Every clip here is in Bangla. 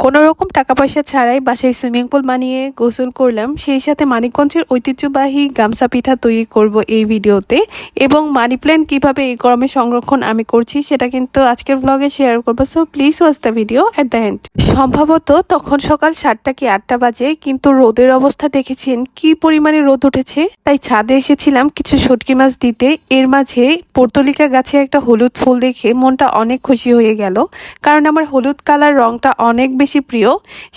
কোনো রকম টাকা পয়সা ছাড়াই বাসায় সুইমিং পুল বানিয়ে গোসল করলাম। সেই সাথে মানিকগঞ্জের ঐতিহ্যবাহী গামছা পিঠা তৈরি করব এই ভিডিওতে, এবং মানি প্ল্যান্ট কীভাবে এই গরমে সংরক্ষণ আমি করছি সেটা কিন্তু আজকের ব্লগে শেয়ার করবো। So please watch the video at the end. সম্ভবত তখন সকাল 7টা কি 8টা বাজে, কিন্তু রোদের অবস্থা দেখেছেন কি পরিমাণে রোদ উঠেছে। তাই ছাদে এসেছিলাম কিছু শুটকি মাছ দিতে। এর মাঝে পর্তুলিকা গাছে একটা হলুদ ফুল দেখে মনটা অনেক খুশি হয়ে গেল, কারণ আমার হলুদ কালার রংটা অনেক বেশি প্রিয়।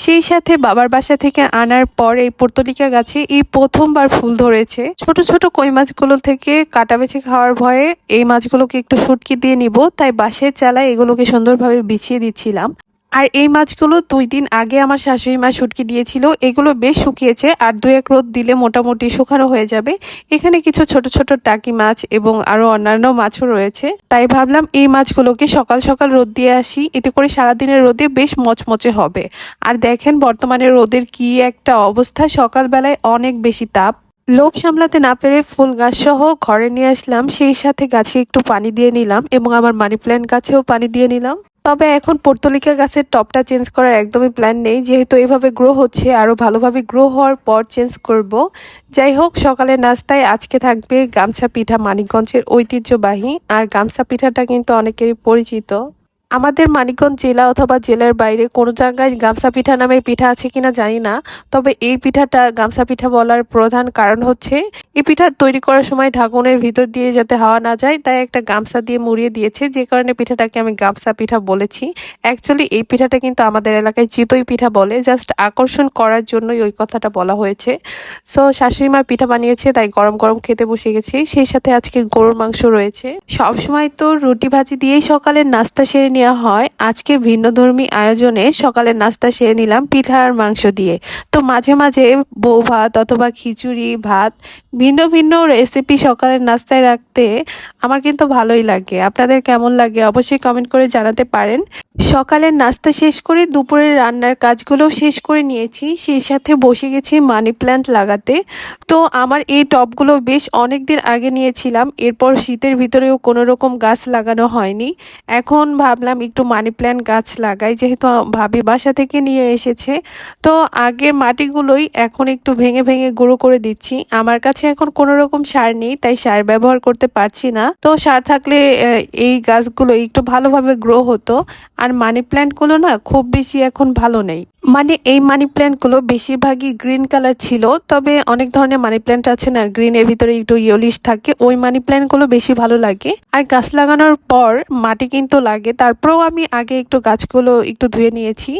সেই সাথে বাবার বাসা থেকে আনার পর এই পর্তুলিকা গাছে এই প্রথমবার ফুল ধরেছে। ছোট ছোট কই মাছগুলো থেকে কাটা বেছে খাওয়ার ভয়ে এই মাছগুলোকে একটু শুটকি দিয়ে নিব, তাই বাঁশের চালায় এগুলোকে সুন্দরভাবে বিছিয়ে দিচ্ছিলাম। আর এই মাছগুলো 2 দিন আগে আমার শাশুড়ি মা শুটকি দিয়েছিল। এগুলো বেশ শুকিয়েছে, আর 2-1 রোদ দিলে মোটামুটি শুকানো হয়ে যাবে। এখানে কিছু ছোট ছোট টাকি মাছ এবং আরো অন্যান্য মাছও রয়েছে, তাই ভাবলাম এই মাছগুলোকে সকাল সকাল রোদ দিয়ে আসি, এতে করে সারাদিনের রোদে বেশ মচমচে হবে। আর দেখেন বর্তমানে রোদের কি একটা অবস্থা, সকালবেলায় অনেক বেশি তাপ। লোভ সামলাতে না পেরে ফুল গাছ সহ ঘরে নিয়ে আসলাম। সেই সাথে গাছে একটু পানি দিয়ে নিলাম এবং আমার মানি প্ল্যান্ট গাছেও পানি দিয়ে নিলাম। তবে এখন পর্তুলিকা গাছের টপটা চেঞ্জ করার একদমই প্ল্যান নেই, যেহেতু এভাবে গ্রো হচ্ছে। আরও ভালোভাবে গ্রো হওয়ার পর চেঞ্জ করব। যাই হোক, সকালের নাস্তায় আজকে থাকবে গামছা পিঠা, মানিকগঞ্জের ঐতিহ্যবাহী। আর গামছা পিঠাটা কিন্তু অনেকেরই পরিচিত। আমাদের মানিকগঞ্জ জেলা অথবা জেলার বাইরে কোনো জায়গায় গামছা পিঠা নামে পিঠা আছে কিনা জানি না, তবে এই পিঠাটা গামছা পিঠা বলার প্রধান কারণ হচ্ছে এই পিঠা তৈরি করার সময় ঢাকনের ভিতর দিয়ে যাতে হাওয়া না যায়, তাই একটা গামছা দিয়ে মুড়িয়ে দিয়েছে, যে কারণে পিঠাটাকে আমি গামছা পিঠা বলেছি। অ্যাকচুয়ালি এই পিঠাটা কিন্তু আমাদের এলাকায় চিতই পিঠা বলে, জাস্ট আকর্ষণ করার জন্যই ওই কথাটা বলা হয়েছে। সো শাশুড়ি মা পিঠা বানিয়েছে, তাই গরম গরম খেতে বসে গেছি। সেই সাথে আজকে গরুর মাংস রয়েছে। সবসময় তো রুটি ভাজি দিয়েই সকালের নাস্তা সেরে নেওয়া হয়, আজকে ভিন্নধর্মী আয়োজনে সকালের নাস্তা সেরে নিলাম পিঠা আর মাংস দিয়ে। তো মাঝে মাঝে বউ ভাত অথবা খিচুড়ি ভাত, ভিন্ন ভিন্ন রেসিপি সকালের নাস্তায় রাখতে আমার কিন্তু ভালোই লাগে। আপনাদের কেমন লাগে অবশ্যই কমেন্ট করে জানাতে পারেন। সকালের নাস্তা শেষ করে দুপুরের রান্নার কাজগুলো শেষ করে নিয়েছি, সেই সাথে বসে গেছি মানি প্ল্যান্ট লাগাতে। তো আমার এই টবগুলো বেশ অনেক দিন আগে নিয়েছিলাম, এরপর শীতের ভিতরেও কোনো রকম গাছ লাগানো হয়নি। এখন ভাবলাম একটু মানি প্ল্যান্ট গাছ লাগাই, যেহেতু ভাবি বাসা থেকে নিয়ে এসেছে। তো আগের মাটিগুলোই এখন একটু ভেঙে ভেঙে গুঁড়ো করে দিচ্ছি। আমার কাছে এখন কোনো রকম সার নেই, তাই সার ব্যবহার করতে পারছি না। তো সার থাকলে এই গাছগুলো একটু ভালোভাবে গ্রো হতো। আর মানি প্ল্যান্টগুলো না খুব বেশি এখন ভালো নেই, মানে এই মানি প্ল্যান্টগুলো বেশিরভাগই গ্রিন কালার ছিল। তবে অনেক ধরনের মানি প্ল্যান্ট আছে না, গ্রিনের ভিতরে একটু ইয়েলিশ থাকে, ওই মানি প্ল্যান্টগুলো বেশি ভালো লাগে। আর গাছ লাগানোর পর মাটি কিন্তু লাগে, তারপরেও আমি আগে একটু গাছগুলো একটু ধুয়ে নিয়েছি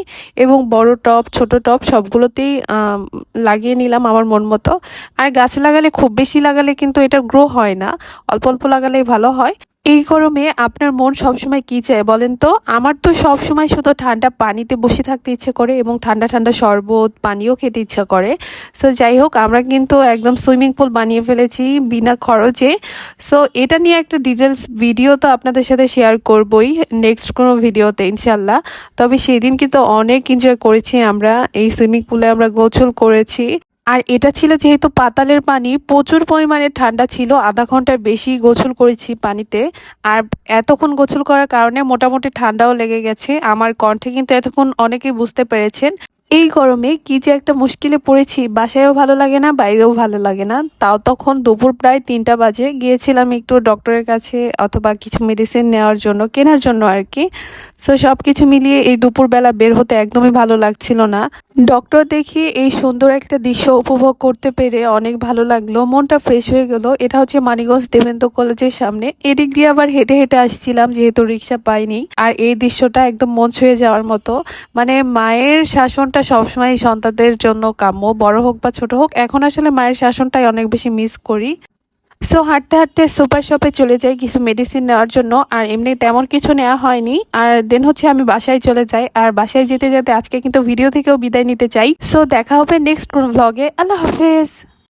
এবং বড় টব ছোট টব সবগুলোতেই লাগিয়ে নিলাম আমার মন মতো। আর গাছ লাগালে খুব বেশি লাগালে কিন্তু এটা গ্রো হয় না, অল্প অল্প লাগালেই ভালো হয়। এই গরমে আপনার মন সবসময় কি চায় বলেন তো? আমার তো সবসময় শুধু ঠান্ডা পানিতে বসে থাকতে ইচ্ছে করে এবং ঠান্ডা ঠান্ডা শরবত পানিও খেতে ইচ্ছা করে। সো যাই হোক, আমরা কিন্তু একদম সুইমিং পুল বানিয়ে ফেলেছি বিনা খরচে। সো এটা নিয়ে একটা ডিটেলস ভিডিও তো আপনাদের সাথে শেয়ার করবই নেক্সট কোনো ভিডিওতে ইনশাল্লাহ। তবে সেদিন কিন্তু অনেক এনজয় করেছি আমরা, এই সুইমিং পুলে আমরা গোসল করেছি। আর এটা ছিল যেহেতু পাতালের পানি, প্রচুর পরিমাণে ঠান্ডা ছিল, আধা ঘন্টার বেশি গোসল করেছি পানিতে। আর এতক্ষণ গোসল করার কারণে মোটামুটি ঠান্ডাও লেগে গেছে আমার কণ্ঠে, কিন্তু এতক্ষণ অনেকেই বুঝতে পেরেছেন। এই গরমে কি যে একটা মুশকিলে পড়েছি, বাসায়ও ভালো লাগে না বাইরেও ভালো লাগে না। তাও তখন দুপুর প্রায় 3টা বাজে, গিয়েছিলাম একটু ডক্টরের কাছে অথবা কিছু মেডিসিন নেওয়ার জন্য, কেনার জন্য আর কি। সো সব কিছু মিলিয়ে এই দুপুরবেলা বের হতে একদমই ভালো লাগছিল না। ডক্টর দেখিয়ে এই সুন্দর একটা দৃশ্য উপভোগ করতে পেরে অনেক ভালো লাগলো, মনটা ফ্রেশ হয়ে গেল। এটা হচ্ছে মানিকগঞ্জ দেবেন্দ্র কলেজের সামনে, এদিক দিয়ে আবার হেঁটে হেঁটে আসছিলাম যেহেতু রিক্সা পাইনি। আর এই দৃশ্যটা একদম মন ছুঁয়ে যাওয়ার মতো, মানে মায়ের শাসনটা সবসময় সন্তানদের জন্য কাম্য, বড় হোক বা ছোট হোক। এখন আসলে মায়ের শাসনটাই অনেক বেশি মিস করি। সো হাঁটতে হাঁটতে সুপার শপে চলে যাই কিছু মেডিসিন নেওয়ার জন্য, আর এমনি তেমন কিছু নেওয়া হয়নি। আর দেন হচ্ছে আমি বাসায় চলে যাই, আর বাসায় যেতে যেতে আজকে কিন্তু ভিডিও থেকেও বিদায় নিতে চাই। সো দেখা হবে নেক্সট কোন ভ্লগে। আল্লাহ হাফেজ।